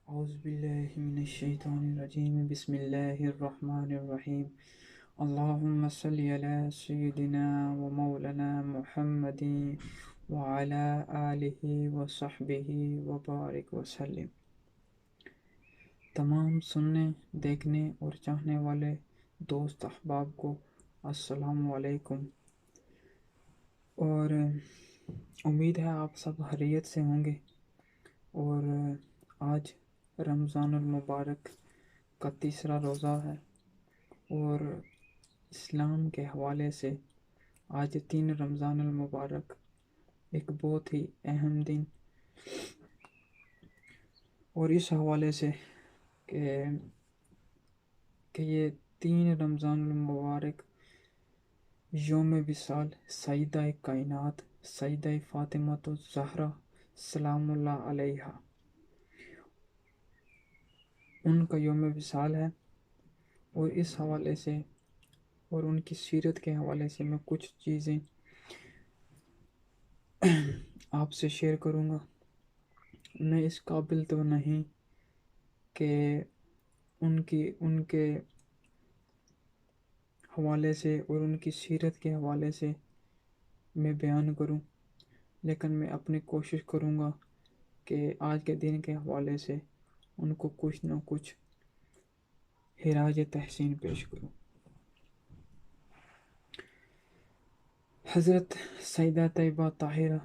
اعوذ باللہ من الشیطان الرجیم بسم اللہ الرحمن الرحیم اللہم صلی علی سیدنا و مولانا محمد وعلی آلہ وصحبہ وبارک وسلم۔ تمام سننے، دیکھنے اور چاہنے والے دوست احباب کو السلام علیکم، اور امید ہے آپ سب خیریت سے ہوں گے۔ اور آج رمضان المبارک کا تیسرا روزہ ہے، اور اسلام کے حوالے سے آج 3 رمضان المبارک ایک بہت ہی اہم دن، اور اس حوالے سے کہ یہ 3 رمضان المبارک یوم وصال سیدہ کائنات سیدہ فاطمہ الزہرا سلام اللہ علیہا ان کا یوم وصال ہے، اور اس حوالے سے اور ان کی سیرت کے حوالے سے میں کچھ چیزیں آپ سے شیئر کروں گا۔ میں اس قابل تو نہیں کہ ان کے حوالے سے اور ان کی سیرت کے حوالے سے میں بیان کروں، لیکن میں اپنی کوشش کروں گا کہ آج کے دن کے حوالے سے ان کو کچھ نہ کچھ خراج تحسین پیش کروں۔ حضرت سیدہ طیبہ طاہرہ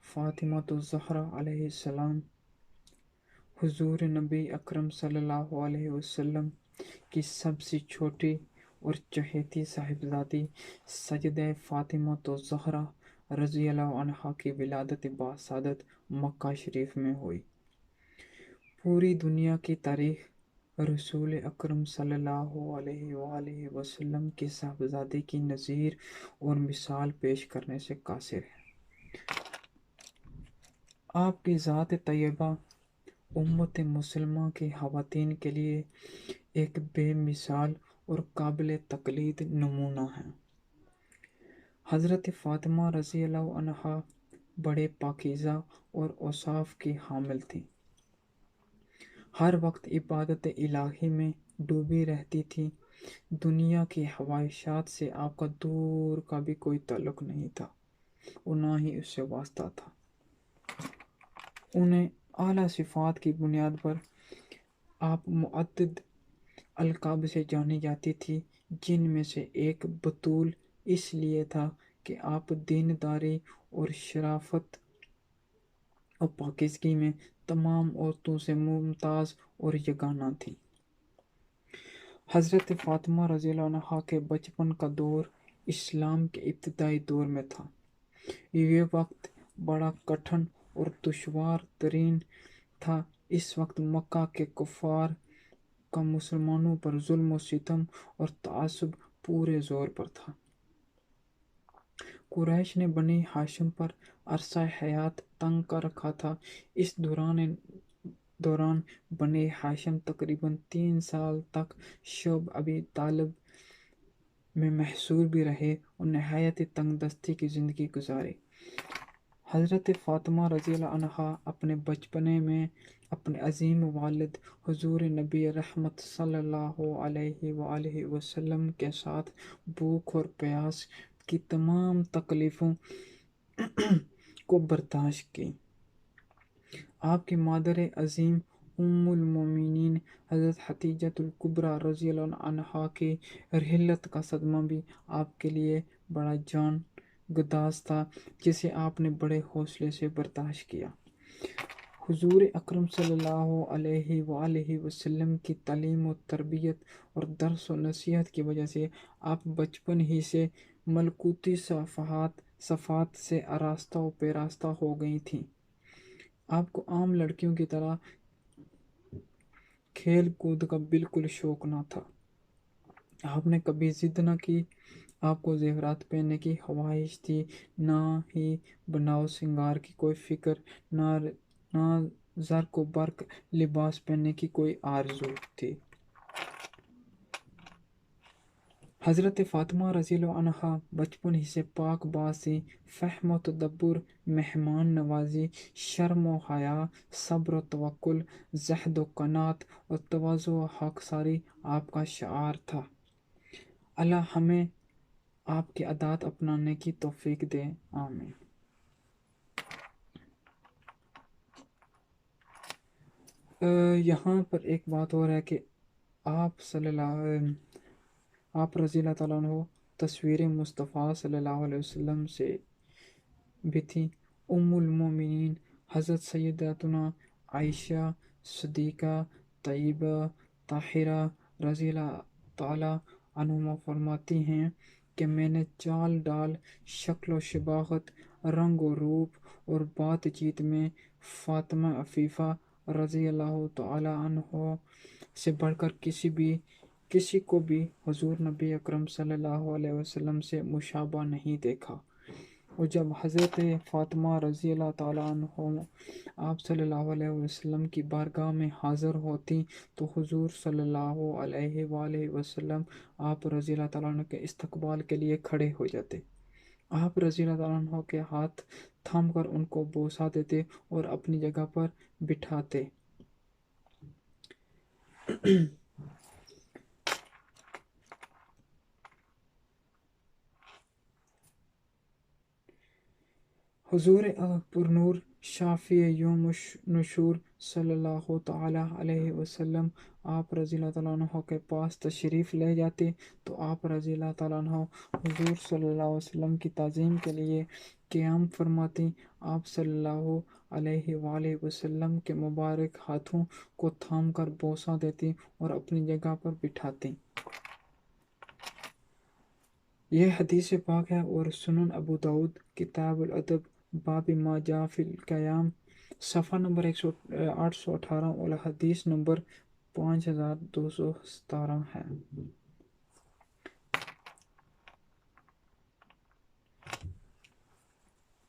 فاطمہ الزہرا علیہ السلام حضور نبی اکرم صلی اللہ علیہ وسلم کی سب سے چھوٹی اور چہیتی صاحبزادی سیدہ فاطمہ الزہرا رضی اللہ عنہا کی ولادت باسعادت مکہ شریف میں ہوئی۔ پوری دنیا کی تاریخ رسول اکرم صلی اللہ علیہ وآلہ وسلم کی صاحبزادی کی نظیر اور مثال پیش کرنے سے قاصر ہے۔ آپ کی ذات طیبہ امت مسلمہ کی خواتین کے لیے ایک بے مثال اور قابل تقلید نمونہ ہے۔ حضرت فاطمہ رضی اللہ عنہا بڑے پاکیزہ اور اوصاف کی حامل تھیں۔ ہر وقت عبادت الہی میں ڈوبی رہتی تھی۔ دنیا کی خواہشات سے آپ کا دور کا بھی کوئی تعلق نہیں تھا، اور نہ ہی اس سے واسطہ تھا۔ انہیں اعلیٰ صفات کی بنیاد پر آپ متعدد القاب سے جانی جاتی تھی، جن میں سے ایک بطول اس لیے تھا کہ آپ دینداری اور شرافت اور پاکیزگی میں تمام عورتوں سے ممتاز اور یگانہ تھی۔ حضرت فاطمہ رضی اللہ عنہا کے بچپن کا دور اسلام کے ابتدائی دور میں تھا۔ یہ وقت بڑا کٹھن اور دشوار ترین تھا۔ اس وقت مکہ کے کفار کا مسلمانوں پر ظلم و ستم اور تعصب پورے زور پر تھا۔ قریش نے بنی ہاشم پر عرصہ حیات تنگ کر رکھا تھا۔ اس دوران بنی ہاشم تقریباً 3 سال تک شعب ابی طالب میں محصور بھی رہے اور نہایت تنگ دستی کی زندگی گزاری۔ حضرت فاطمہ رضی اللہ عنہا اپنے بچپنے میں اپنے عظیم والد حضور نبی رحمت صلی اللہ علیہ وآلہ وسلم کے ساتھ بھوک اور پیاس کی تمام تکلیفوں کو برداشت کی۔ آپ کی مادر عظیم ام المومنین حضرت خدیجہ الکبریٰ رضی اللہ عنہا کی رحلت کا صدمہ بھی آپ کے لیے بڑا جان گداز تھا، جسے آپ نے بڑے حوصلے سے برداشت کیا۔ حضور اکرم صلی اللہ علیہ وآلہ وسلم کی تعلیم و تربیت اور درس و نصیحت کی وجہ سے آپ بچپن ہی سے ملکوتی صفات سے آراستہ و پیراستہ ہو گئی تھیں۔ آپ کو عام لڑکیوں کی طرح کھیل کود کا بالکل شوق نہ تھا۔ آپ نے کبھی ضد نہ کی۔ آپ کو زیورات پہننے کی خواہش تھی، نہ ہی بناؤ سنگار کی کوئی فکر، نہ زرق و برق لباس پہننے کی کوئی آرزو تھی۔ حضرت فاطمہ رضی اللہ عنہا بچپن ہی سے پاک باسی، فہم و تدبر، مہمان نوازی، شرم و حیا، صبر و توکل، زہد و قناعت اور تواضع و خاکساری آپ کا شعار تھا۔ اللہ ہمیں آپ کی عادات اپنانے کی توفیق دے، آمین۔ یہاں پر ایک بات اور ہے کہ آپ رضی اللہ تعالیٰ عنہ تصویر مصطفیٰ صلی اللہ علیہ وسلم سے بھی تھی۔ ام المومنین حضرت سیداتنا عائشہ صدیقہ طیبہ طاہرہ رضی اللہ تعالیٰ عنہما فرماتی ہیں کہ میں نے چال ڈال، شکل و شباہت، رنگ و روپ اور بات چیت میں فاطمہ عفیفہ رضی اللہ تعالیٰ عنہ سے بڑھ کر کسی کو بھی حضور نبی اکرم صلی اللہ علیہ وسلم سے مشابہ نہیں دیکھا۔ اور جب حضرت فاطمہ رضی اللہ تعالیٰ عنہ آپ صلی اللہ علیہ وسلم کی بارگاہ میں حاضر ہوتی تو حضور صلی اللہ علیہ وآلہ وسلم آپ رضی اللہ تعالیٰ عنہ کے استقبال کے لیے کھڑے ہو جاتے۔ آپ رضی اللہ تعالیٰ عنہ کے ہاتھ تھام کر ان کو بوسہ دیتے اور اپنی جگہ پر بٹھاتے۔ حضور پرنور شافی یوم نشور صلی اللہ تعالیٰ علیہ وسلم آپ رضی اللہ تعالیٰ عنہ کے پاس تشریف لے جاتے تو آپ رضی اللہ تعالیٰ عنہ حضور صلی اللہ علیہ وسلم کی تعظیم کے لیے قیام فرماتی۔ آپ صلی اللہ علیہ وآلہ وسلم کے مبارک ہاتھوں کو تھام کر بوسہ دیتی اور اپنی جگہ پر بٹھاتی۔ یہ حدیث پاک ہے اور سنن ابو داؤد کتاب الادب باب ما جاء فی القیام صفحہ نمبر 818 اور حدیث نمبر 5217 ہے۔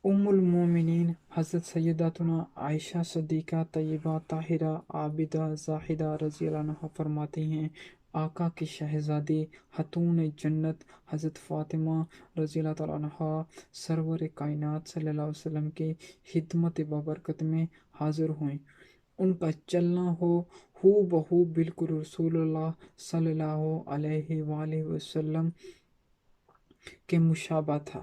ام المومنین حضرت سیداتنا عائشہ صدیقہ طیبہ طاہرہ عابدہ زاہدہ رضی اللہ عنہا فرماتی ہیں، آقا کی شہزادی خاتون جنت حضرت فاطمہ رضی اللہ تعالیٰ عنہا سرور کائنات صلی اللہ علیہ وسلم کی خدمت بابرکت میں حاضر ہوئیں۔ ان کا چلنا ہو بہو بالکل رسول اللہ صلی اللہ علیہ وآلہ وسلم کے مشابہ تھا۔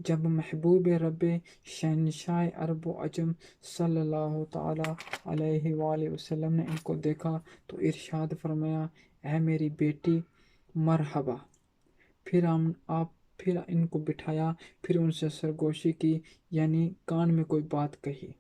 جب محبوب رب شہنشاہ عرب و عجم صلی اللہ تعالیٰ علیہ وآلہ وسلم نے ان کو دیکھا تو ارشاد فرمایا، اے میری بیٹی مرحبا۔ پھر ان کو بٹھایا، پھر ان سے سرگوشی کی، یعنی کان میں کوئی بات کہی،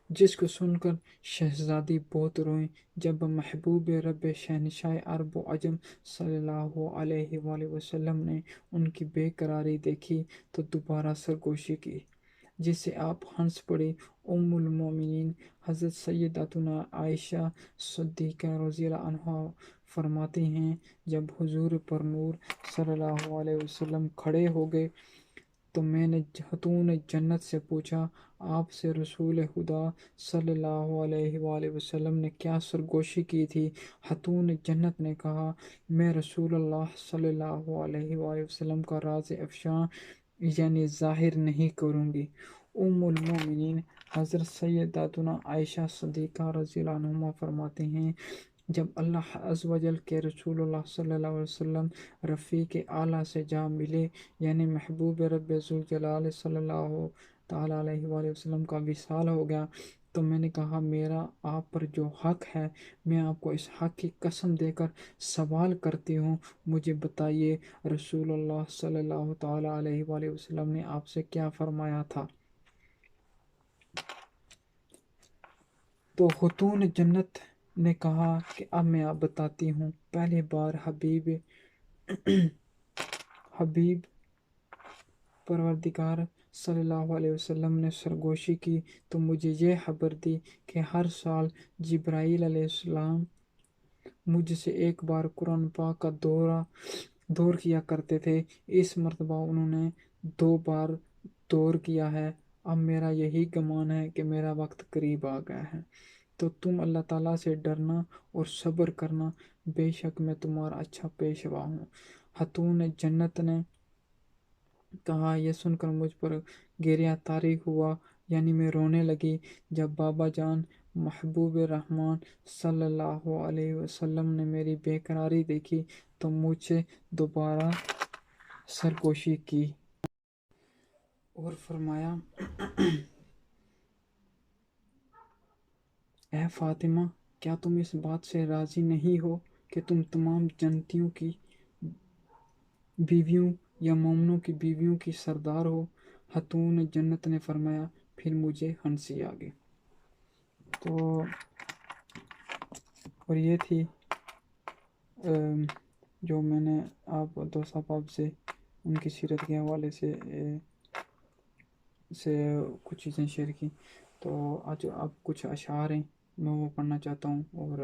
جس کو سن کر شہزادی بہت روئیں۔ جب محبوب رب شہنشاہ عرب و عجم صلی اللہ علیہ وآلہ وسلم نے ان کی بے قراری دیکھی تو دوبارہ سرگوشی کی، جس سے آپ ہنس پڑی۔ ام المومنین حضرت سیداتنا عائشہ صدیقہ رضی اللہ عنہا فرماتی ہیں، جب حضور پر نور صلی اللہ علیہ وسلم کھڑے ہو گئے تو میں نے خاتون جنت سے پوچھا، آپ سے رسول خدا صلی اللہ علیہ وآلہ وسلم نے کیا سرگوشی کی تھی؟ خاتون جنت نے کہا، میں رسول اللہ صلی اللہ علیہ وآلہ وسلم کا راز افشاں یعنی ظاہر نہیں کروں گی۔ ام المومنین حضرت سیداتنا عائشہ صدیقہ رضی اللہ عنہا فرماتی ہیں، جب اللہ عز و جل کے رسول اللہ صلی اللہ علیہ وسلم رفیق اعلیٰ سے جا ملے، یعنی محبوب رب ذوالجلال صلی اللہ تعالیٰ علیہ وآلہ وسلم کا وصال ہو گیا، تو میں نے کہا، میرا آپ پر جو حق ہے میں آپ کو اس حق کی قسم دے کر سوال کرتی ہوں، مجھے بتائیے رسول اللہ صلی اللہ تعالیٰ علیہ وآلہ وسلم نے آپ سے کیا فرمایا تھا؟ تو خاتون جنت نے کہا کہ اب میں آپ بتاتی ہوں۔ پہلی بار حبیب پروردگار صلی اللہ علیہ وسلم نے سرگوشی کی تو مجھے یہ خبر دی کہ ہر سال جبرائیل علیہ السلام مجھ سے ایک بار قرآن پاک کا دور کیا کرتے تھے۔ اس مرتبہ انہوں نے 2 بار دور کیا ہے۔ اب میرا یہی گمان ہے کہ میرا وقت قریب آ گیا ہے۔ تو تم اللہ تعالیٰ سے ڈرنا اور صبر کرنا، بے شک میں تمہارا اچھا پیشوا ہوں۔ خاتون جنت نے کہا، یہ سن کر مجھ پر گریہ طاری ہوا، یعنی میں رونے لگی۔ جب بابا جان محبوب رحمان صلی اللہ علیہ وسلم نے میری بے قراری دیکھی تو مجھ سے دوبارہ سرگوشی کی اور فرمایا، اے فاطمہ، کیا تم اس بات سے راضی نہیں ہو کہ تم تمام جنتیوں کی بیویوں یا مومنوں کی بیویوں کی سردار ہو؟ خاتون جنت نے فرمایا، پھر مجھے ہنسی آ گئی۔ تو اور یہ تھی جو میں نے آپ دوست احباب سے ان کی سیرت کے حوالے سے کچھ چیزیں شیئر کی۔ تو آج اب کچھ اشعار ہیں میں وہ پڑھنا چاہتا ہوں، اور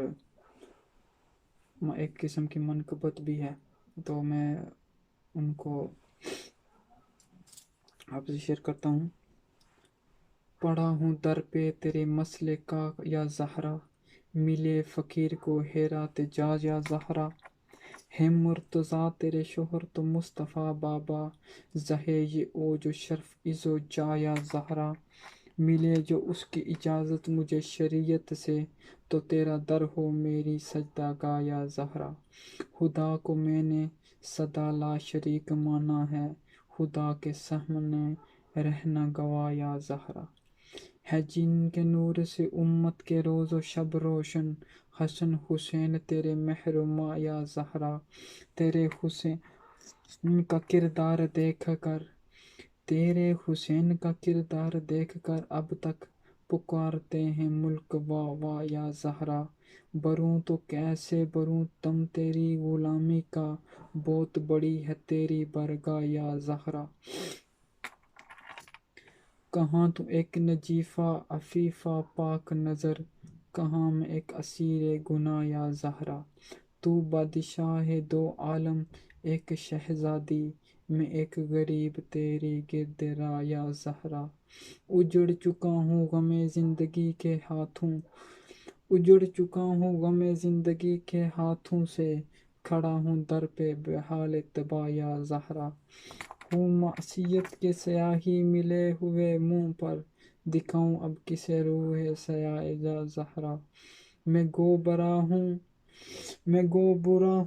ایک قسم کی منقبت بھی ہے، تو میں ان کو آپ سے شیئر کرتا ہوں۔ پڑا ہوں در پہ تیرے مسئلے کا یا زہرا، ملے فقیر کو حیرات جا یا زہرا، ہے مرتضیٰ تیرے شوہر تو مصطفیٰ بابا، زہے یہ اوج و شرف عز و جا یا زہرا، ملے جو اس کی اجازت مجھے شریعت سے، تو تیرا در ہو میری سجدہ گاہ یا زہرا، خدا کو میں نے سدا لا شریک مانا ہے، خدا کے سامنے رہنا گواہ یا زہرا، ہے جن کے نور سے امت کے روز و شب روشن، حسن حسین تیرے مہر و ماں یا زہرا، تیرے حسین کا کردار دیکھ کر، تیرے حسین کا کردار دیکھ کر اب تک پکارتے ہیں ملک واہ واہ یا زہرا، بروں تو کیسے بروں تم تیری غلامی کا، بہت بڑی ہے تیری برگاہ یا زہرا، کہاں تو ایک نجیفہ عفیفہ پاک نظر، کہاں میں ایک اسیر گناہ یا زہرا، تو بادشاہ دو عالم ایک شہزادی، میں ایک غریب تیری گرد راہ یا زہرا، اجڑ چکا ہوں غم زندگی کے ہاتھوں، اجڑ چکا ہوں غم زندگی کے ہاتھوں سے، کھڑا ہوں در پہ بحال طبع یا زہرا، ہوں معصیت کے سیاہی ملے ہوئے منہ پر، دکھاؤں اب کسے روح سیاہ یا زہرا، میں گو برا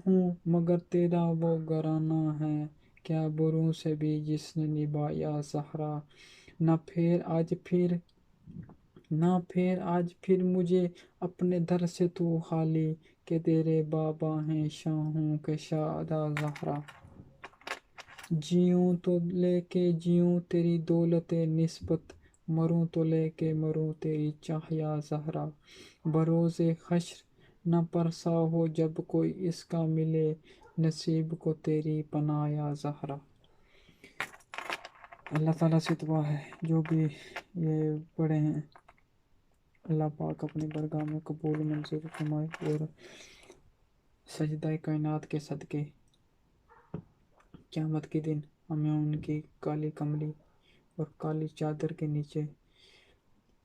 ہوں مگر تیرا وہ گھرانہ ہے، کیا بروں سے بھی جس نے نبھا یا زہرا، نہ پھیر آج پھر مجھے اپنے در سے تو خالی، کہ تیرے بابا ہیں شاہوں کے شادہ زہرا، جیوں تو لے کے جیوں تیری دولت نسبت، مروں تو لے کے مروں تیری چاہ یا زہرا، بروز حشر نہ پرسا ہو جب کوئی اس کا ملے، نصیب کو تیری پناہ یا زہرا۔ اللہ تعالیٰ سے دعا ہے جو بھی یہ پڑھے ہیں اللہ پاک اپنی برگاہ میں قبول منظور فرمائے، اور سجدہ کائنات کے صدقے قیامت کے دن ہمیں ان کی کالی کملی اور کالی چادر کے نیچے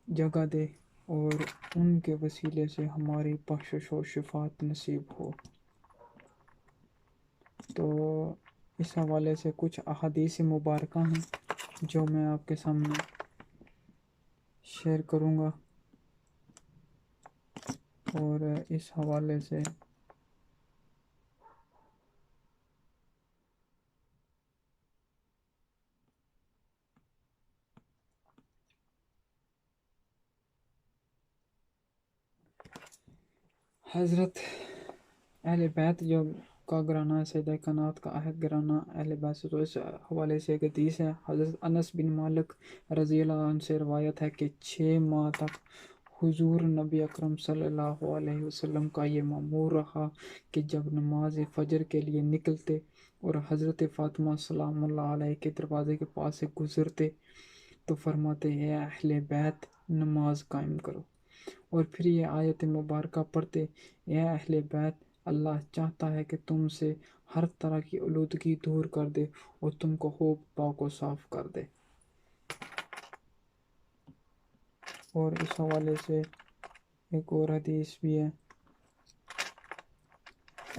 جگہ دے، اور ان کے وسیلے سے ہماری بخشش و شفاعت نصیب ہو۔ تو اس حوالے سے کچھ احادیث مبارکہ ہیں جو میں آپ کے سامنے شیئر کروں گا، اور اس حوالے سے حضرت اہل بیت جو کا گھرانہ ہے، سیدہ کائنات کا عہد گھرانہ اہل بیت سے، تو اس حوالے سے ایک حدیث ہے، حضرت انس بن مالک رضی اللہ عنہ سے روایت ہے کہ 6 ماہ تک حضور نبی اکرم صلی اللہ علیہ وسلم کا یہ معمول رہا کہ جب نماز فجر کے لیے نکلتے اور حضرت فاطمہ سلام اللہ علیہ کے دروازے کے پاس سے گزرتے تو فرماتے ہیں، اے اہل بیت نماز قائم کرو، اور پھر یہ آیت مبارکہ پڑھتے، اے اہل بیت اللہ چاہتا ہے کہ تم سے ہر طرح کی آلودگی دور کر دے اور تم کو خوب پاک و صاف کر دے۔ اور اس حوالے سے ایک اور حدیث بھی ہے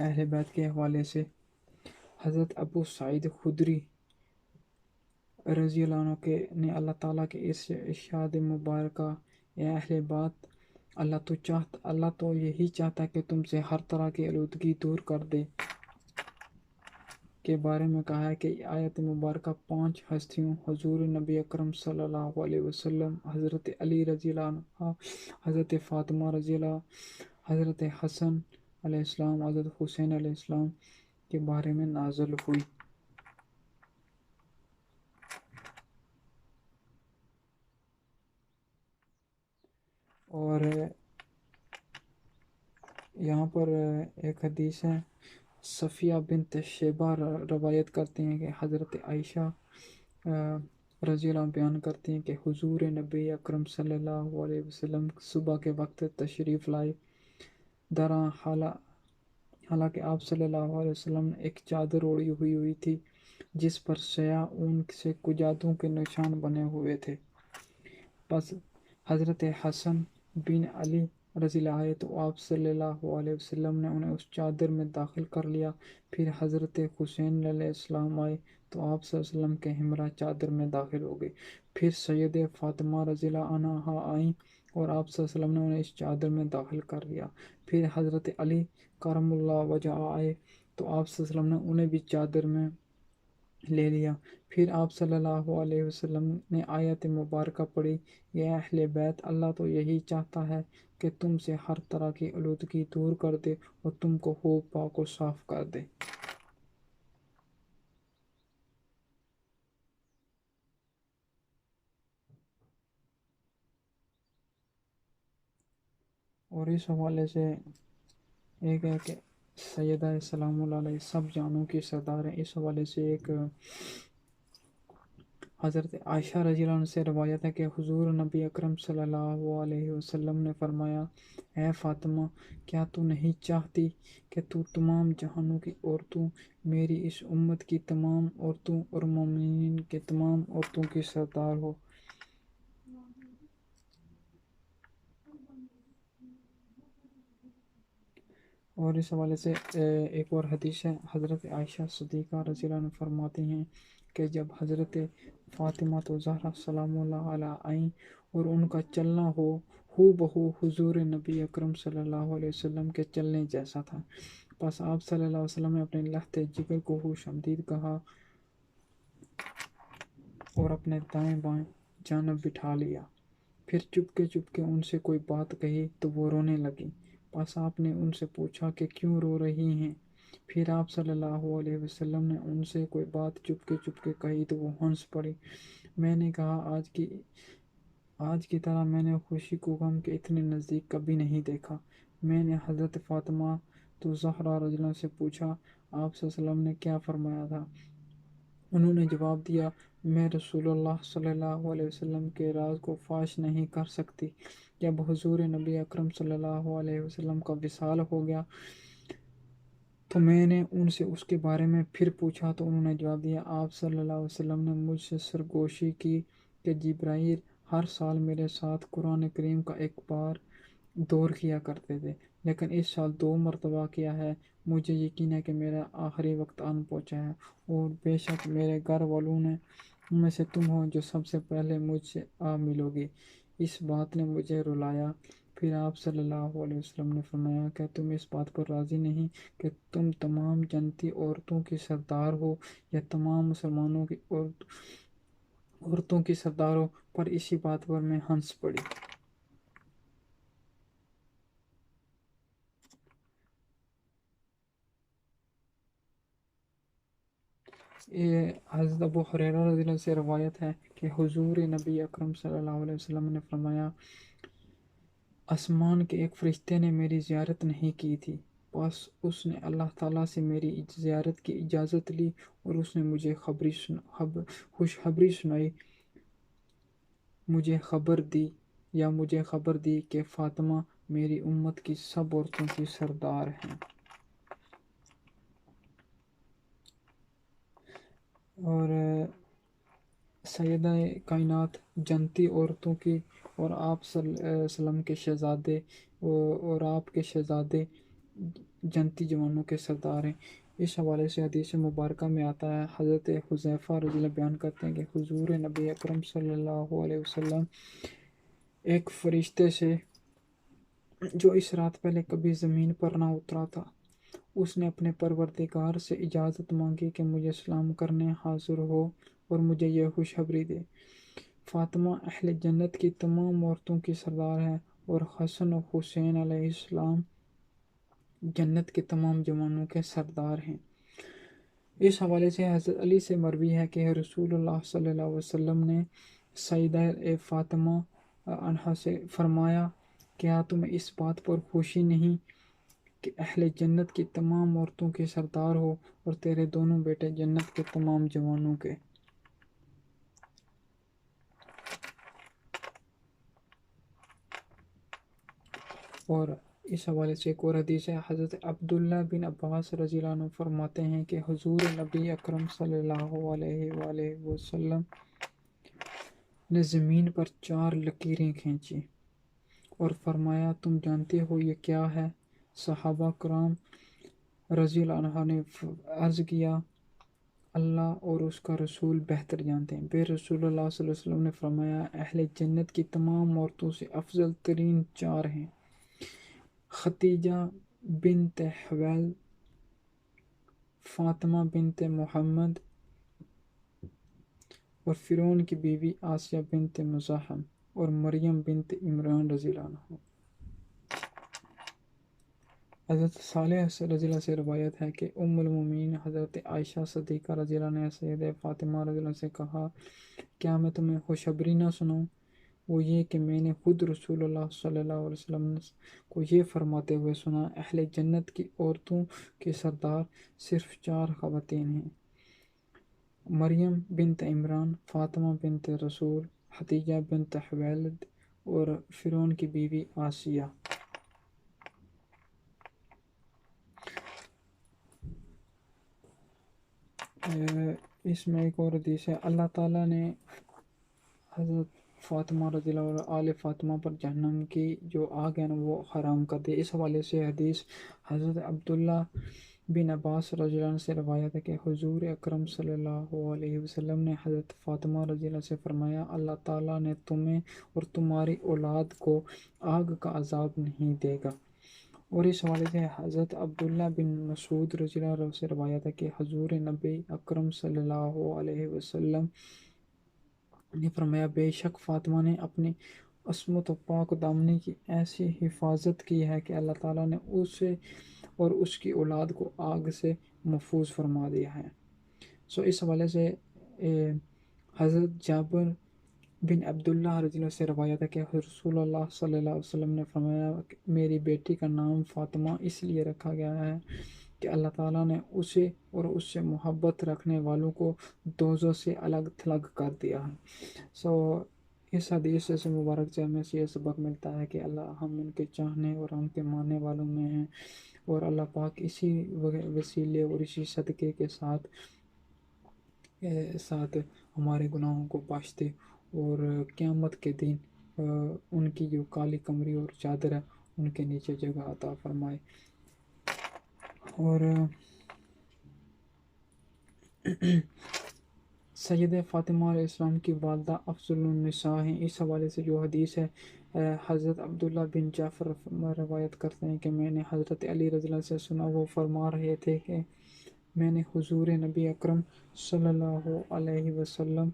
اہل بیت کے حوالے سے، حضرت ابو سعید خدری رضی اللہ عنہ کے نے اللہ تعالیٰ کے اس ارشاد مبارکہ، اے اہل بات، اللہ تو یہی چاہتا ہے کہ تم سے ہر طرح کی آلودگی دور کر دے، کے بارے میں کہا ہے کہ آیت مبارکہ 5 ہستیوں حضور نبی اکرم صلی اللہ علیہ وسلم، حضرت علی رضی اللہ عنہ، حضرت فاطمہ رضی اللہ، حضرت حسن علیہ السلام، حضرت حسین علیہ السلام کے بارے میں نازل ہوئی۔ اور یہاں پر ایک حدیث ہے، صفیہ بنت شیبہ روایت کرتے ہیں کہ حضرت عائشہ رضی اللہ عنہ بیان کرتے ہیں کہ حضور نبی اکرم صلی اللہ علیہ وسلم صبح کے وقت تشریف لائے، درا حالانکہ آپ صلی اللہ علیہ وسلم نے ایک چادر اوڑھی ہوئی تھی جس پر سیاہ اون سے کجادوں کے نشان بنے ہوئے تھے۔ پس حضرت حسن بن علی رضی اللہ عنہ تو آپ صلی اللہ علیہ وسلم نے انہیں اس چادر میں داخل کر لیا۔ پھر حضرت حسین علیہ السلام آئے تو آپ صلی اللہ علیہ وسلم کے ہمراہ چادر میں داخل ہو گئے۔ پھر سید فاطمہ رضی اللہ عنہا آئیں اور آپ صلی اللہ علیہ وسلم نے انہیں اس چادر میں داخل کر لیا۔ پھر حضرت علی کرم اللہ وجہ آئے تو آپ صلی اللہ علیہ وسلم نے انہیں بھی چادر میں لے لیا۔ پھر آپ صلی اللہ علیہ وسلم نے آیت مبارکہ پڑھی، یہ اہل بیت، اللہ تو یہی چاہتا ہے کہ تم سے ہر طرح کی آلودگی دور کر دے اور تم کو خوب پاک و صاف کر دے۔ اور اس حوالے سے ایک ہے کہ سیدہ سلام اللہ علیہ سب جانوں کی سردار ہیں، اس حوالے سے ایک حضرت عائشہ رضی اللہ عنہ سے روایت ہے کہ حضور نبی اکرم صلی اللہ علیہ وسلم نے فرمایا، اے فاطمہ، کیا تو نہیں چاہتی کہ تو تمام جہانوں کی عورتوں، میری اس امت کی تمام عورتوں اور مومنین کے تمام عورتوں کی سردار ہو؟ اور اس حوالے سے ایک اور حدیث ہے، حضرت عائشہ صدیقہ رضی اللہ عنہ فرماتی ہیں کہ جب حضرت فاطمہ تو زہرا سلام اللہ علیہ آئیں اور ان کا چلنا ہو بہو حضور نبی اکرم صلی اللہ علیہ وسلم کے چلنے جیسا تھا، پس آپ صلی اللہ علیہ وسلم نے اپنے لہتے جگر کو خوش آمدید کہا اور اپنے دائیں بائیں جانب بٹھا لیا۔ پھر چپکے ان سے کوئی بات کہی تو وہ رونے لگیں، پس آپ نے ان سے پوچھا کہ کیوں رو رہی ہیں؟ پھر آپ صلی اللہ علیہ وسلم نے ان سے کوئی بات چپکے کہی تو وہ ہنس پڑی۔ میں نے کہا، آج کی طرح میں نے خوشی کو غم کے اتنے نزدیک کبھی نہیں دیکھا۔ میں نے حضرت فاطمہ تو زہرا رضی اللہ عنہ سے پوچھا، آپ صلی اللہ علیہ وسلم نے کیا فرمایا تھا؟ انہوں نے جواب دیا، میں رسول اللہ صلی اللہ علیہ وسلم کے راز کو فاش نہیں کر سکتی۔ جب حضور نبی اکرم صلی اللہ علیہ وسلم کا وصال ہو گیا تو میں نے ان سے اس کے بارے میں پھر پوچھا تو انہوں نے جواب دیا، آپ صلی اللہ علیہ وسلم نے مجھ سے سرگوشی کی کہ جبرائیل ہر سال میرے ساتھ قرآن کریم کا ایک بار دور کیا کرتے تھے، لیکن اس سال 2 مرتبہ کیا ہے۔ مجھے یقین ہے کہ میرا آخری وقت آن پہنچا ہے، اور بے شک میرے گھر والوں میں سے تم ہو جو سب سے پہلے مجھ سے ملو گی۔ اس بات نے مجھے رلایا۔ پھر آپ صلی اللہ علیہ وسلم نے فرمایا، کیا تم اس بات پر راضی نہیں کہ تم تمام جنتی عورتوں کی سردار ہو، یا تمام مسلمانوں کی عورتوں کی سردار ہو؟ پر اسی بات پر میں ہنس پڑی۔ یہ حضرت ابو ہریرہ رضی اللہ عنہ سے روایت ہے کہ حضور نبی اکرم صلی اللہ علیہ وسلم نے فرمایا، آسمان کے ایک فرشتے نے میری زیارت نہیں کی تھی، بس اس نے اللہ تعالیٰ سے میری زیارت کی اجازت لی اور اس نے مجھے خوشخبری سنائی، مجھے خبر دی کہ فاطمہ میری امت کی سب عورتوں کی سردار ہیں۔ اور سیدہ کائنات جنتی عورتوں کی اور آپ صلی اللہ علیہ وسلم کے شہزادے اور آپ کے شہزادے جنتی جوانوں کے سردار ہیں۔ اس حوالے سے حدیث مبارکہ میں آتا ہے، حضرت حذیفہ رضی اللہ بیان کرتے ہیں کہ حضور نبی اکرم صلی اللہ علیہ وسلم ایک فرشتے سے جو اس رات پہلے کبھی زمین پر نہ اترا تھا، اس نے اپنے پروردگار سے اجازت مانگی کہ مجھے سلام کرنے حاضر ہو اور مجھے یہ خوشخبری دے، فاطمہ اہل جنت کی تمام عورتوں کی سردار ہے اور حسن و حسین علیہ السلام جنت کے تمام جوانوں کے سردار ہیں۔ اس حوالے سے حضرت علی سے مروی ہے کہ رسول اللہ صلی اللہ علیہ وسلم نے سیدہ فاطمہ عنہا سے فرمایا، کیا تمہیں اس بات پر خوشی نہیں کہ اہل جنت کی تمام عورتوں کے سردار ہو اور تیرے دونوں بیٹے جنت کے تمام جوانوں کے؟ اور اس حوالے سے ایک اور حدیث ہے، حضرت عبداللہ بن عباس رضی اللہ عنہ فرماتے ہیں کہ حضور نبی اکرم صلی اللہ علیہ وآلہ وسلم نے زمین پر 4 لکیریں کھینچی اور فرمایا، تم جانتے ہو یہ کیا ہے؟ صحابہ کرام رضی اللہ عنہ نے عرض کیا، اللہ اور اس کا رسول بہتر جانتے ہیں۔ پھر رسول اللہ صلی اللہ علیہ وسلم نے فرمایا، اہل جنت کی تمام عورتوں سے افضل ترین 4 ہیں، ختیجہ بنت حویلد، فاطمہ بنت محمد اور فرعون کی بیوی آسیہ بنت مزاحم اور مریم بنت عمران رضی اللہ عنہ۔ حضرت صالح رضی اللہ سے روایت ہے کہ ام المومنین حضرت عائشہ صدیقہ رضی اللہ عنہ نے سید فاطمہ رضی اللہ عنہ سے کہا، کیا میں تمہیں خوشخبری نہ سناؤں؟ وہ یہ کہ میں نے خود رسول اللہ صلی اللہ علیہ وسلم کو یہ فرماتے ہوئے سنا، اہل جنت کی عورتوں کے سردار صرف 4 خواتین ہیں، مریم بنت عمران، فاطمہ بنت رسول، ختیجہ بنت حویلد اور فرعون کی بیوی آسیہ۔ اس میں ایک اور حدیث ہے، اللہ تعالیٰ نے حضرت فاطمہ رضی اللہ عنہ آل فاطمہ پر جہنم کی جو آگ ہے نا وہ حرام کر دی۔ اس حوالے سے حدیث حضرت عبداللہ بن عباس رضی اللہ عنہ سے روایت ہے کہ حضور اکرم صلی اللہ علیہ وسلم نے حضرت فاطمہ رضی اللہ عنہ سے فرمایا، اللہ تعالیٰ نے تمہیں اور تمہاری اولاد کو آگ کا عذاب نہیں دے گا۔ اور اس حوالے سے حضرت عبداللہ بن مسعود رضی اللہ عنہ سے روایت ہے کہ حضور نبی اکرم صلی اللہ علیہ وسلم نے فرمایا، بے شک فاطمہ نے اپنی عصمت و پاک دامنی کی ایسی حفاظت کی ہے کہ اللہ تعالیٰ نے اسے اور اس کی اولاد کو آگ سے محفوظ فرما دیا ہے۔ اس حوالے سے حضرت جابر بن عبداللہ رضی اللہ سے روایت ہے کہ رسول اللہ صلی اللہ علیہ وسلم نے فرمایا، میری بیٹی کا نام فاطمہ اس لیے رکھا گیا ہے کہ اللہ تعالیٰ نے اسے اور اس سے محبت رکھنے والوں کو دوزخ سے الگ تھلگ کر دیا ہے۔ اس حدیث سے مبارک سے ہمیں یہ سبق ملتا ہے کہ اللہ ہم ان کے چاہنے اور ان کے ماننے والوں میں ہیں، اور اللہ پاک اسی وسیلے اور اسی صدقے کے ساتھ ہمارے گناہوں کو بخش دے، اور قیامت کے دن ان کی جو کالی کمری اور چادر ہے ان کے نیچے جگہ عطا فرمائے۔ اور سید فاطمہ علیہ السلام کی والدہ افضل النساء ہیں۔ اس حوالے سے جو حدیث ہے، حضرت عبداللہ بن جعفر روایت کرتے ہیں کہ میں نے حضرت علی رضی اللہ عنہ سے سنا، وہ فرما رہے تھے کہ میں نے حضور نبی اکرم صلی اللہ علیہ وسلم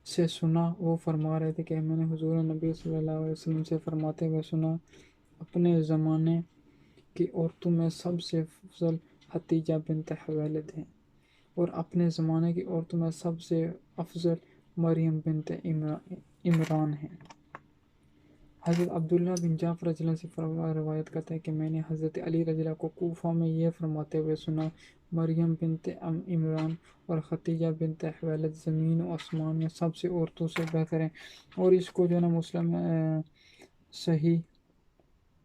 سے سنا، وہ فرما رہے تھے کہ میں نے حضور نبی صلی اللہ علیہ وسلم سے فرماتے ہوئے سنا، اپنے زمانے کی عورتوں میں سب سے افضل ختیجہ بنت حویلد ہیں، اور اپنے زمانے کی عورتوں میں سب سے افضل مریم بنت عمران ہیں۔ حضرت عبداللہ بن جعفر رضی اللہ سے روایت کرتے ہیں کہ میں نے حضرت علی رضی اللہ کو کوفہ میں یہ فرماتے ہوئے سنا، مریم بنت عمران اور ختیجہ بنت حویلد زمین و آسمان میں سب سے عورتوں سے بہتر ہیں۔ اور اس کو جو ہے نا مسلم صحیح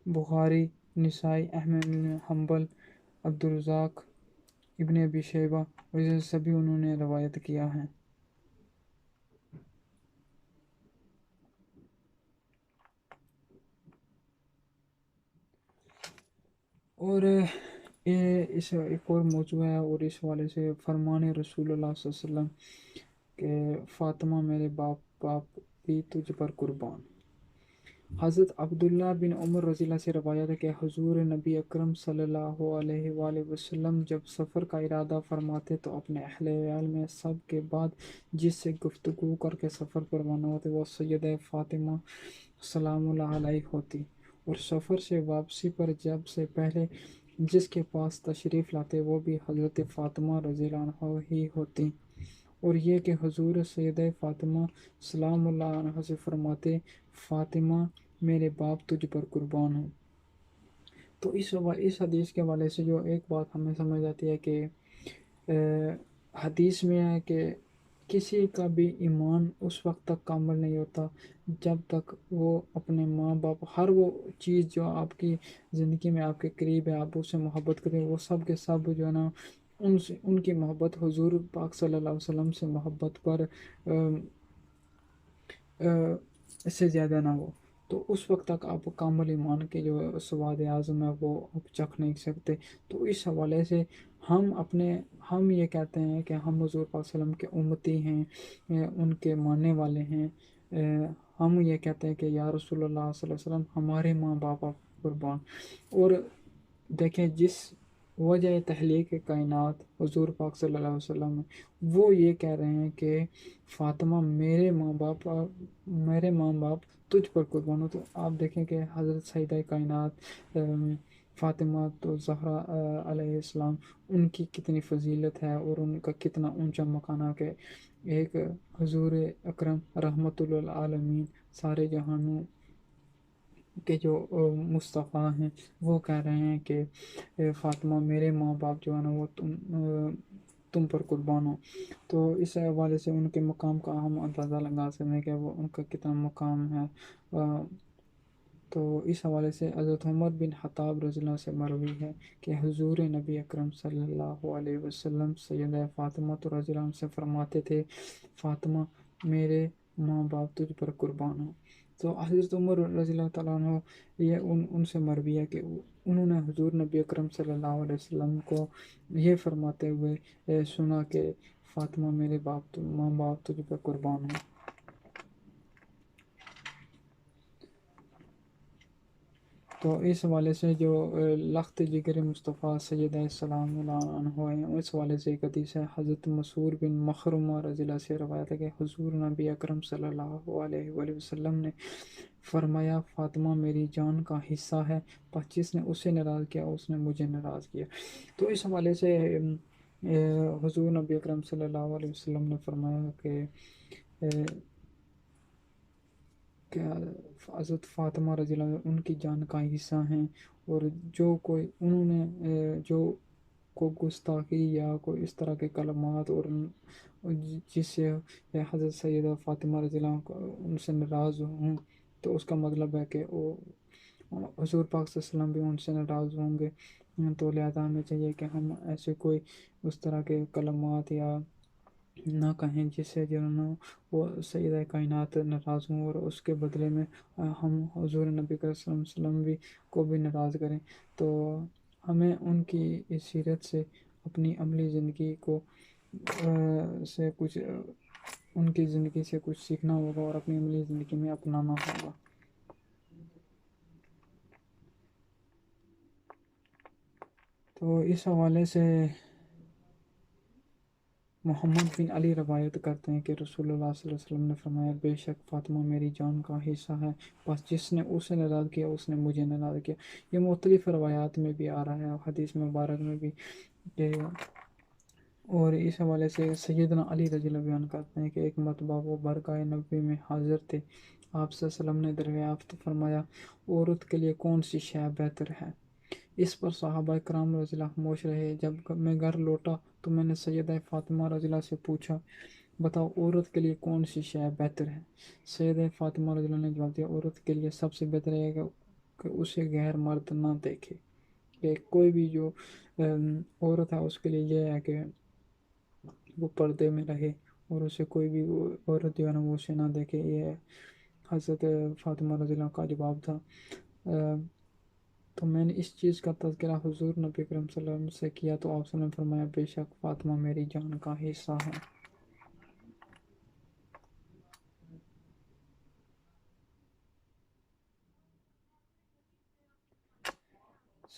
بخاری، نسائی، احمد بن حنبل، عبدالرزاق، ابن ابی شیبہ اور سبھی انہوں نے روایت کیا ہے۔ اور یہ اس ایک اور موضوع ہے، اور اس والے سے فرمان رسول اللہ صلی اللہ علیہ وسلم کہ فاطمہ میرے باپ بھی تجھ پر قربان۔ حضرت عبداللہ بن عمر رضی اللہ سے روایت ہے کہ حضور نبی اکرم صلی اللہ علیہ وآلہ وسلم جب سفر کا ارادہ فرماتے تو اپنے اہل عیال میں سب کے بعد جس سے گفتگو کر کے سفر پر روانہ ہوتے وہ سیدہ فاطمہ سلام اللہ علیہ ہوتی، اور سفر سے واپسی پر جب سے پہلے جس کے پاس تشریف لاتے وہ بھی حضرت فاطمہ رضی اللہ عنہ ہی ہوتی، اور یہ کہ حضور سیدہ فاطمہ سلام اللہ عنہ سے فرماتے فاطمہ میرے باپ تجھ پر قربان ہوں۔ تو اس حدیث کے حوالے سے جو ایک بات ہمیں سمجھ آتی ہے کہ حدیث میں ہے کہ کسی کا بھی ایمان اس وقت تک کامل نہیں ہوتا جب تک وہ اپنے ماں باپ، ہر وہ چیز جو آپ کی زندگی میں آپ کے قریب ہے، آپ اس سے محبت کریں، وہ سب کے سب جو ہے نا ان کی محبت حضور پاک صلی اللہ علیہ وسلم سے محبت پر اس سے زیادہ نہ ہو، تو اس وقت تک آپ کامل ایمان کے جو سواد اعظم ہے وہ آپ چکھ نہیں سکتے۔ تو اس حوالے سے ہم یہ کہتے ہیں کہ ہم حضور پاک صلی اللہ علیہ وسلم کے امتی ہیں، ان کے ماننے والے ہیں۔ ہم یہ کہتے ہیں کہ یا رسول اللہ صلی اللہ علیہ وسلم ہمارے ماں باپ آپ قربان۔ اور دیکھیں جس وجہ تخلیق کائنات حضور پاک صلی اللہ علیہ وسلم وہ یہ کہہ رہے ہیں کہ فاطمہ میرے ماں باپ تجھ پر قربان ہو، تو آپ دیکھیں کہ حضرت سیدہ کائنات فاطمہ تو زہرا علیہ السلام، ان کی کتنی فضیلت ہے اور ان کا کتنا اونچا مقام ہے کہ ایک حضور اکرم رحمت للعالمین سارے جہانوں کے جو مصطفیٰ ہیں وہ کہہ رہے ہیں کہ فاطمہ میرے ماں باپ جو ہے نا وہ تم پر قربان ہو۔ تو اس حوالے سے ان کے مقام کا ہم اندازہ لگا سکتے ہیں کہ وہ ان کا کتنا مقام ہے۔ تو اس حوالے سے حضرت عمر بن خطاب رضی اللہ سے مروی ہے کہ حضور نبی اکرم صلی اللہ علیہ وسلم سیدہ فاطمہ رضی اللہ عنہ سے فرماتے تھے فاطمہ میرے ماں باپ تجھ پر قربان ہو۔ تو حضرت عمر رضی اللہ تعالیٰ عنہ یہ ان سے مروی ہے کہ انہوں نے حضور نبی اکرم صلی اللہ علیہ وسلم کو یہ فرماتے ہوئے سنا کہ فاطمہ میرے ماں باپ تجھ پر قربان ہو۔ تو اس حوالے سے جو لخت جگر مصطفیٰ سیدہ السلام اللہ عنہ ہیں، اس حوالے سے ایک حدیث ہے حضرت مسعود بن مخرمہ رضی اللہ سے روایت ہے کہ حضور نبی اکرم صلی اللہ علیہ وآلہ وسلم نے فرمایا فاطمہ میری جان کا حصہ ہے، پس جس نے اسے ناراض کیا اس نے مجھے ناراض کیا۔ تو اس حوالے سے حضور نبی اکرم صلی اللہ علیہ وسلم نے فرمایا کہ حضرت فاطمہ رضی اللہ عنہ ان کی جان کا حصہ ہیں، اور جو کوئی انہوں نے جو کو گستاخی یا کوئی اس طرح کے کلمات اور جس سے حضرت سیدہ فاطمہ رضی اللہ عنہ ان سے ناراض ہوں، تو اس کا مطلب ہے کہ وہ حضور پاک صلی اللہ علیہ وسلم بھی ان سے ناراض ہوں گے۔ تو لہذا ہمیں چاہیے کہ ہم ایسے کوئی اس طرح کے کلمات یا نہ کہیں جس سے جو ہے نا وہ سیدہ کائنات ناراض ہوں، اور اس کے بدلے میں ہم حضور نبی صلی اللہ علیہ وسلم کو بھی ناراض کریں۔ تو ہمیں ان کی اس سیرت سے اپنی عملی زندگی کو سے کچھ ان کی زندگی سے کچھ سیکھنا ہوگا اور اپنی عملی زندگی میں اپنانا ہوگا۔ تو اس حوالے سے محمد بن علی روایت کرتے ہیں کہ رسول اللہ صلی اللہ علیہ وسلم نے فرمایا بے شک فاطمہ میری جان کا حصہ ہے، بس جس نے اسے ناراض کیا اس نے مجھے ناراض کیا۔ یہ مختلف روایات میں بھی آ رہا ہے، حدیث مبارک میں بھی کہ اور اس حوالے سے سیدنا علی رضی اللہ بیان کرتے ہیں کہ ایک مرتبہ وہ برگاہ نبوی میں حاضر تھے، آپ صلی اللہ علیہ وسلم نے دریافت فرمایا عورت کے لیے کون سی شے بہتر ہے؟ اس پر صحابہ کرام رضی اللہ خاموش رہے۔ جب میں گھر لوٹا تو میں نے سیدہ فاطمہ رضی اللہ سے پوچھا بتاؤ عورت کے لیے کون سی شے بہتر ہے؟ سیدہ فاطمہ رضی اللہ نے جواب دیا عورت کے لیے سب سے بہتر ہے کہ اسے غیر مرد نہ دیکھے، کہ کوئی بھی جو عورت ہے اس کے لیے یہ ہے کہ وہ پردے میں رہے اور اسے کوئی بھی عورت جو ہے نا وہ اسے نہ دیکھے۔ یہ حضرت فاطمہ رضی اللہ کا جواب تھا۔ تو میں نے اس چیز کا تذکرہ حضور نبی اکرم صلی اللہ علیہ وسلم سے کیا تو آپ صلی اللہ علیہ وسلم نے فرمایا بے شک فاطمہ میری جان کا حصہ ہے۔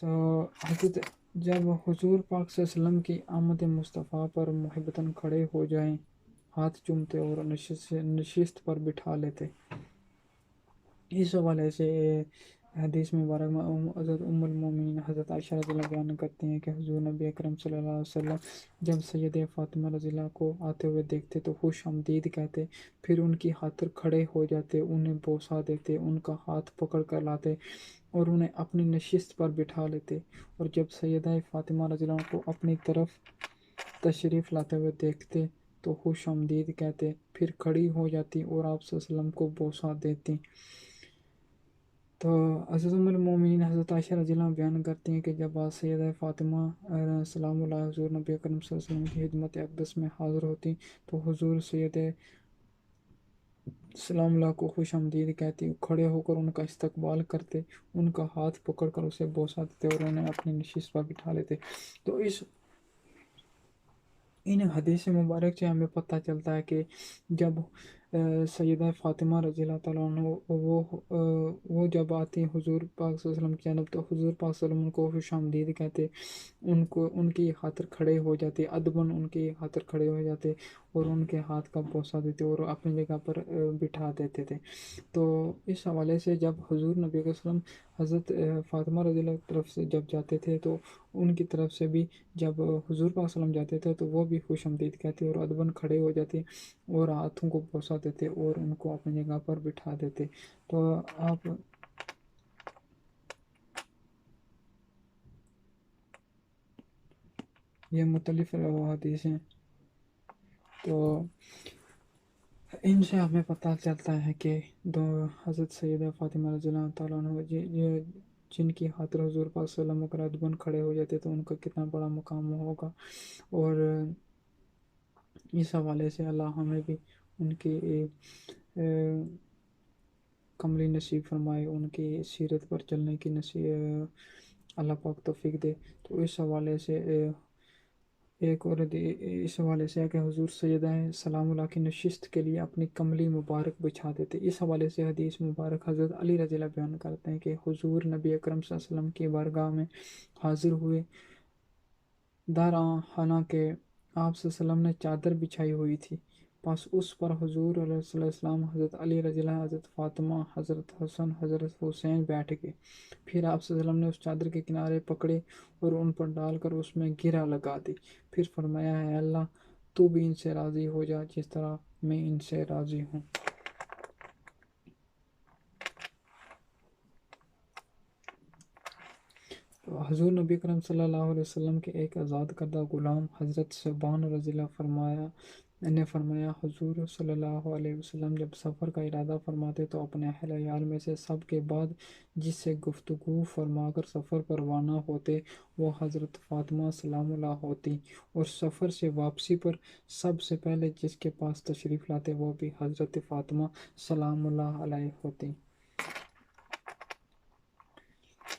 حضرت جب حضور پاک صلی اللہ علیہ وسلم کی آمد مصطفیٰ پر محبتاً کھڑے ہو جائیں، ہاتھ چومتے اور نشست پر بٹھا لیتے۔ اس حوالے سے حدیث مبارک میں حضرت ام المومنین حضرت عائشہ رضی اللہ عنہ بیان کرتی ہیں کہ حضور نبی اکرم صلی اللہ علیہ وسلم جب سید فاطمہ رضی اللہ کو آتے ہوئے دیکھتے تو خوش آمدید کہتے، پھر ان کی خاطر کھڑے ہو جاتے، انہیں بوسہ دیتے، ان کا ہاتھ پکڑ کر لاتے اور انہیں اپنی نشست پر بٹھا لیتے، اور جب سیدہ فاطمہ رضی اللہ عنہ کو اپنی طرف تشریف لاتے ہوئے دیکھتے تو خوش آمدید کہتے، پھر کھڑی ہو جاتی اور آپ صلی اللہ علیہ وسلم کو بوسہ دیتی۔ تو حضرت ام المومنین حضرت عائشہ رضی اللہ عنہ بیان کرتی ہیں کہ جب سیدہ فاطمہ سلام اللہ حضور نبی اکرم صلی اللہ علیہ وسلم کی خدمت اقدس میں حاضر ہوتی تو حضور سید سلام اللہ کو خوش آمدید کہتی، کھڑے ہو کر ان کا استقبال کرتے، ان کا ہاتھ پکڑ کر اسے بوسہ دیتے اور انہیں اپنی نشست پر بٹھا لیتے۔ تو ان حدیث مبارک سے ہمیں پتہ چلتا ہے کہ جب سیدہ فاطمہ رضی اللہ تعالیٰ عنہ وہ جب آتی حضور پاک صلی اللہ علیہ وسلم کی جانب تو حضور پاک صلی اللہ علیہ وسلم کو خوش آمدید کہتے، ان کی خاطر کھڑے ہو جاتے، ادباً ان کی خاطر کھڑے ہو جاتے اور ان کے ہاتھ کا بوسہ دیتے اور اپنی جگہ پر بٹھا دیتے تھے۔ تو اس حوالے سے جب حضور نبی علیہ وسلم حضرت فاطمہ رضی اللہ کی طرف سے جب جاتے تھے تو ان کی طرف سے بھی جب حضور پاک صلی اللہ علیہ وسلم جاتے تھے تو وہ بھی خوش آمدید کہتے اور ادباً کھڑے ہو جاتے اور ہاتھوں کو بوسہ دیتے اور ان کو اپنی جگہ پر بٹھا دیتے۔ تو آپ یہ مختلف حدیث ہیں، تو ان سے ہمیں پتہ چلتا ہے کہ حضرت سیدہ فاطمہ رضی اللہ تعالیٰ عنہ جن کی خاطر حضور پاک صلی اللہ علیہ وسلم اگر ادباً کھڑے ہو جاتے تو ان کا کتنا بڑا مقام ہوگا، اور اس حوالے سے اللہ ہمیں بھی ان کی کملی نصیب فرمائے، ان کی سیرت پر چلنے کی اللہ پاک توفیق دے۔ تو اس حوالے سے ایک اور اس حوالے سے ہے کہ حضور سیدہ سلام اللہ کی نشست کے لیے اپنی کملی مبارک بچھا دیتے۔ اس حوالے سے حدیث مبارک حضرت علی رضی اللہ بیان کرتے ہیں کہ حضور نبی اکرم صلی اللہ علیہ وسلم کی بارگاہ میں حاضر ہوئے، حالانکہ کہ آپ صلی اللہ علیہ وسلم نے چادر بچھائی ہوئی تھی، پس اس پر حضور علیہ السلام، حضرت علی رضی اللہ، حضرت فاطمہ، حضرت حسن، حضرت حسین بیٹھ گئے۔ پھر آپ صلی اللہ علیہ وسلم نے اس چادر کے کنارے پکڑے اور ان پر ڈال کر اس میں گرہ لگا دی، پھر فرمایا ہے اللہ تو بھی ان سے راضی ہو جا جس طرح میں ان سے راضی ہوں۔ حضور نبی کرم صلی اللہ علیہ وسلم کے ایک آزاد کردہ غلام حضرت ثوبان رضی اللہ نے فرمایا حضور صلی اللہ علیہ وسلم جب سفر کا ارادہ فرماتے تو اپنے اہل عیال میں سے سب کے بعد جس سے گفتگو فرما کر سفر پر روانہ ہوتے وہ حضرت فاطمہ سلام اللہ ہوتی، اور سفر سے واپسی پر سب سے پہلے جس کے پاس تشریف لاتے وہ بھی حضرت فاطمہ سلام اللہ علیہ ہوتی۔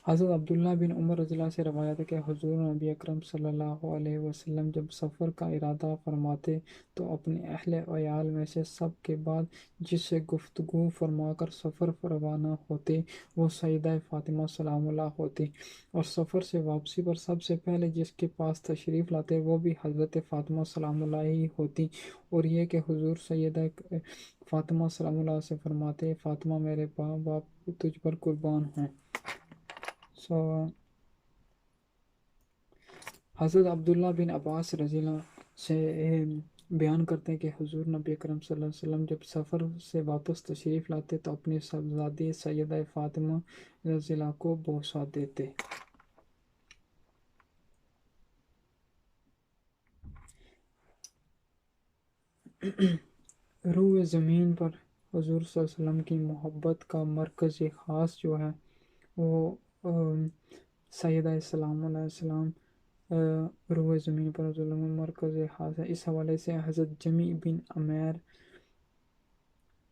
حضرت عبداللہ بن عمر رضی اللہ سے روایت ہے کہ حضور نبی اکرم صلی اللہ علیہ وسلم جب سفر کا ارادہ فرماتے تو اپنے اہل عیال میں سے سب کے بعد جس سے گفتگو فرما کر سفر پر روانہ ہوتے وہ سیدہ فاطمہ سلام اللہ ہوتی، اور سفر سے واپسی پر سب سے پہلے جس کے پاس تشریف لاتے وہ بھی حضرت فاطمہ سلام اللہ ہی ہوتی، اور یہ کہ حضور سیدہ فاطمہ سلام اللہ سے فرماتے فاطمہ میرے ماں باپ تجھ پر قربان ہیں۔ حضرت عبداللہ بن عباس رضی اللہ سے بیان کرتے ہیں کہ حضور نبی اکرم صلی اللہ علیہ وسلم جب سفر سے واپس تشریف لاتے تو اپنی صاحبزادی سیدہ فاطمہ رضی اللہ کو بوسہ دیتے۔ روح زمین پر حضور صلی اللہ علیہ وسلم کی محبت کا مرکز خاص جو ہے وہ سیدہ سلام علیہ السلام روح زمین پر حضور مرکز خاص ہے۔ اس حوالے سے حضرت جمی بن عمیر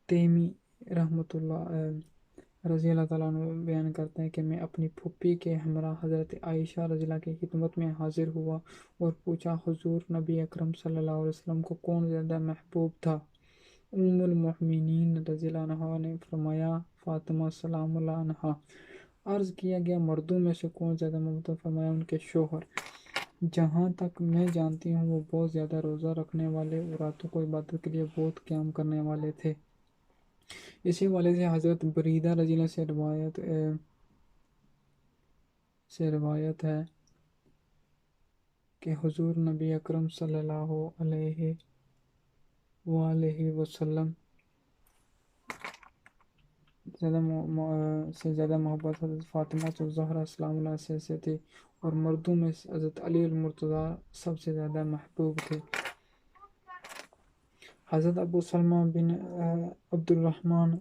تیمی رحمۃ اللہ رضی اللہ تعالیٰ عنہ بیان کرتے ہیں کہ میں اپنی پھوپھی کے ہمراہ حضرت عائشہ رضی اللہ کی خدمت میں حاضر ہوا اور پوچھا حضور نبی اکرم صلی اللہ علیہ وسلم کو کون زیادہ محبوب تھا؟ ام المؤمنین رضی اللہ عنہا نے فرمایا فاطمہ سلام اللہ عنہا۔ عرض کیا گیا مردوں میں سے کون زیادہ محبوب؟ فرمایا ان کے شوہر۔ جہاں تک میں جانتی ہوں وہ بہت زیادہ روزہ رکھنے والے اور راتوں کو عبادت کے لیے بہت قیام کرنے والے تھے۔ اسی والے سے حضرت بریدہ رضی اللہ سے روایت ہے کہ حضور نبی اکرم صلی اللہ علیہ وآلہ وسلم سے زیادہ محبت حضرت فاطمہ الزہرا سلام اللہ سے تھی، اور مردوں میں حضرت علی المرتضیٰ سب سے زیادہ محبوب تھے۔ حضرت ابو سلمہ بن عبد الرحمن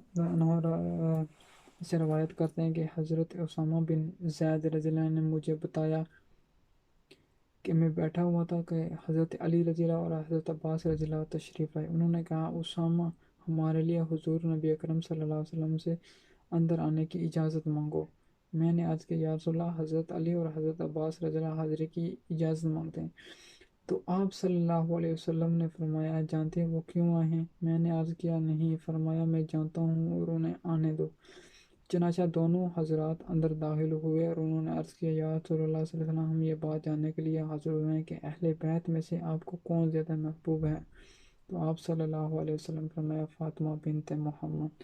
سے روایت کرتے ہیں کہ حضرت اسامہ بن زید رضی اللہ عنہ نے مجھے بتایا کہ میں بیٹھا ہوا تھا کہ حضرت علی رضی اللہ اور حضرت عباس رضی اللہ تشریف آئے۔ انہوں نے کہا اسامہ ہمارے لیے حضور نبی اکرم صلی اللہ علیہ وسلم سے اندر آنے کی اجازت مانگو۔ میں نے عرض کیا یا رسول اللہ حضرت علی اور حضرت عباس رضی اللہ حاضری کی اجازت مانگتے ہیں۔ تو آپ صلی اللہ علیہ وسلم نے فرمایا جانتے ہیں وہ کیوں آئے ہیں؟ میں نے عرض کیا نہیں۔ فرمایا میں جانتا ہوں اور انہیں آنے دو۔ چنانچہ دونوں حضرات اندر داخل ہوئے اور انہوں نے عرض کیا یا رسول اللہ صلی اللہ علیہ وسلم ہم یہ بات جاننے کے لیے حاضر ہوئے ہیں کہ اہل بیت میں سے آپ کو کون زیادہ محبوب ہے؟ تو آپ صلی اللہ علیہ وسلم فرمایا فاطمہ بنت محمد۔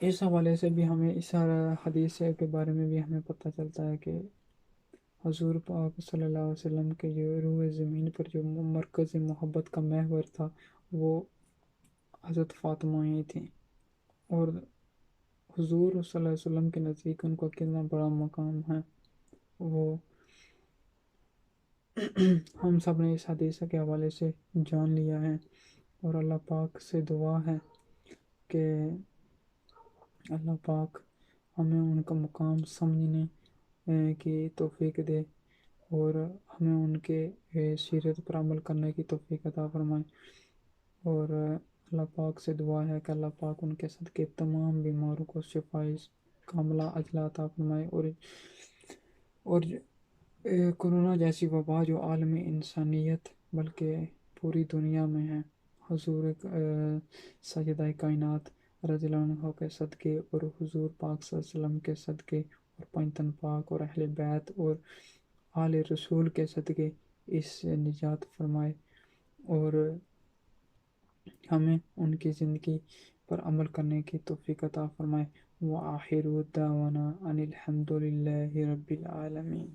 اس حوالے سے بھی ہمیں اس حدیث کے بارے میں بھی ہمیں پتہ چلتا ہے کہ حضور پاک صلی اللہ علیہ وسلم کے جو روح زمین پر جو مرکز محبت کا محور تھا وہ حضرت فاطمہ ہی تھیں، اور حضور صلی اللہ علیہ وسلم کے نزدیک ان کا کتنا بڑا مقام ہے وہ ہم سب نے اس حدیث کے حوالے سے جان لیا ہے، اور اللہ پاک سے دعا ہے کہ اللہ پاک ہمیں ان کا مقام سمجھنے کی توفیق دے اور ہمیں ان کے سیرت پر عمل کرنے کی توفیق عطا فرمائے، اور اللہ پاک سے دعا ہے کہ اللہ پاک ان کے صدقے تمام بیماروں کو شفائے کاملہ عاجلہ عطا فرمائے، اور کرونا جیسی وبا جو عالم انسانیت بلکہ پوری دنیا میں ہے، حضور سیدہ کائنات رضی اللہ عنہ کے صدقے اور حضور پاک صلی اللہ علیہ وسلم کے صدقے اور پنجتن پاک اور اہل بیت اور آل رسول کے صدقے اس سے نجات فرمائے، اور ہمیں ان کی زندگی پر عمل کرنے کی توفیق عطا فرمائے۔ وآخر دعوانا ان الحمد للہ رب العالمین۔